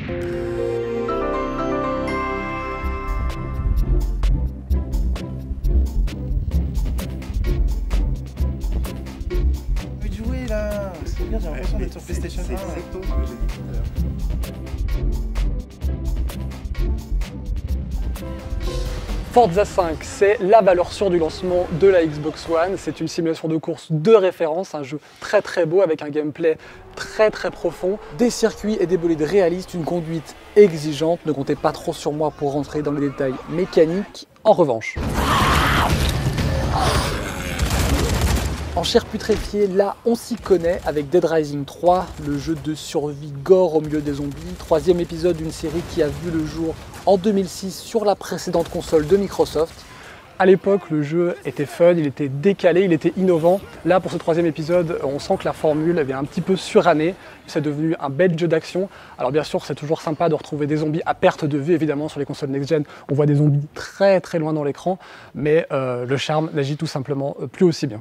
Envie de jouer là, c'est bien, j'ai l'impression d'être sur PlayStation 1. C'est exactement ce que j'ai dit tout à l'heure. Forza 5, c'est la valeur sûre du lancement de la Xbox One. C'est une simulation de course de référence, un jeu très beau avec un gameplay très profond, des circuits et des bolides réalistes, une conduite exigeante. Ne comptez pas trop sur moi pour rentrer dans les détails mécaniques. En revanche, en chair putréfiée, là on s'y connaît avec Dead Rising 3, le jeu de survie gore au milieu des zombies, troisième épisode d'une série qui a vu le jour en 2006 sur la précédente console de Microsoft. À l'époque, le jeu était fun, il était décalé, il était innovant. Là, pour ce troisième épisode, on sent que la formule avait un petit peu suranné. C'est devenu un bel jeu d'action. Alors bien sûr, c'est toujours sympa de retrouver des zombies à perte de vue, évidemment, sur les consoles next-gen. On voit des zombies très loin dans l'écran, mais le charme n'agit tout simplement plus aussi bien.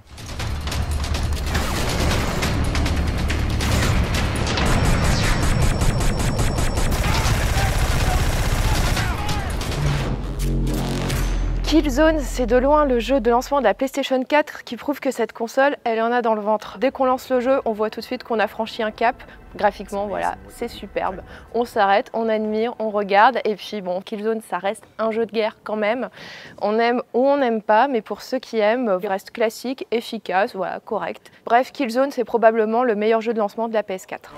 Killzone, c'est de loin le jeu de lancement de la PlayStation 4 qui prouve que cette console, elle en a dans le ventre. Dès qu'on lance le jeu, on voit tout de suite qu'on a franchi un cap. Graphiquement, voilà, c'est superbe. On s'arrête, on admire, on regarde. Et puis bon, Killzone, ça reste un jeu de guerre quand même. On aime ou on n'aime pas, mais pour ceux qui aiment, il reste classique, efficace, voilà, correct. Bref, Killzone, c'est probablement le meilleur jeu de lancement de la PS4.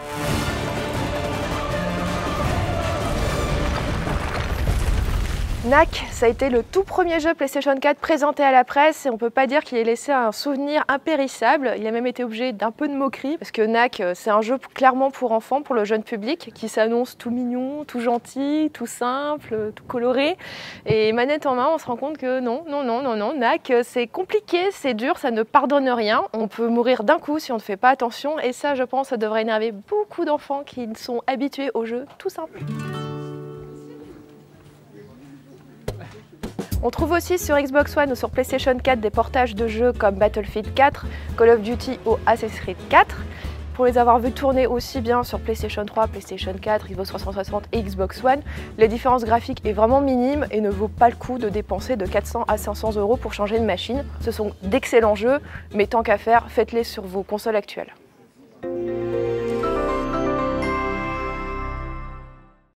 Knack, ça a été le tout premier jeu PlayStation 4 présenté à la presse et on peut pas dire qu'il ait laissé un souvenir impérissable. Il a même été objet d'un peu de moquerie parce que Knack, c'est un jeu clairement pour enfants, pour le jeune public, qui s'annonce tout mignon, tout gentil, tout simple, tout coloré. Et manette en main, on se rend compte que non, Knack, c'est compliqué, c'est dur, ça ne pardonne rien. On peut mourir d'un coup si on ne fait pas attention et ça, je pense, ça devrait énerver beaucoup d'enfants qui sont habitués aux jeux tout simples. On trouve aussi sur Xbox One ou sur PlayStation 4 des portages de jeux comme Battlefield 4, Call of Duty ou Assassin's Creed 4. Pour les avoir vus tourner aussi bien sur PlayStation 3, PlayStation 4, Xbox 360 et Xbox One, la différence graphique est vraiment minime et ne vaut pas le coup de dépenser de 400 à 500 € pour changer de machine. Ce sont d'excellents jeux, mais tant qu'à faire, faites-les sur vos consoles actuelles.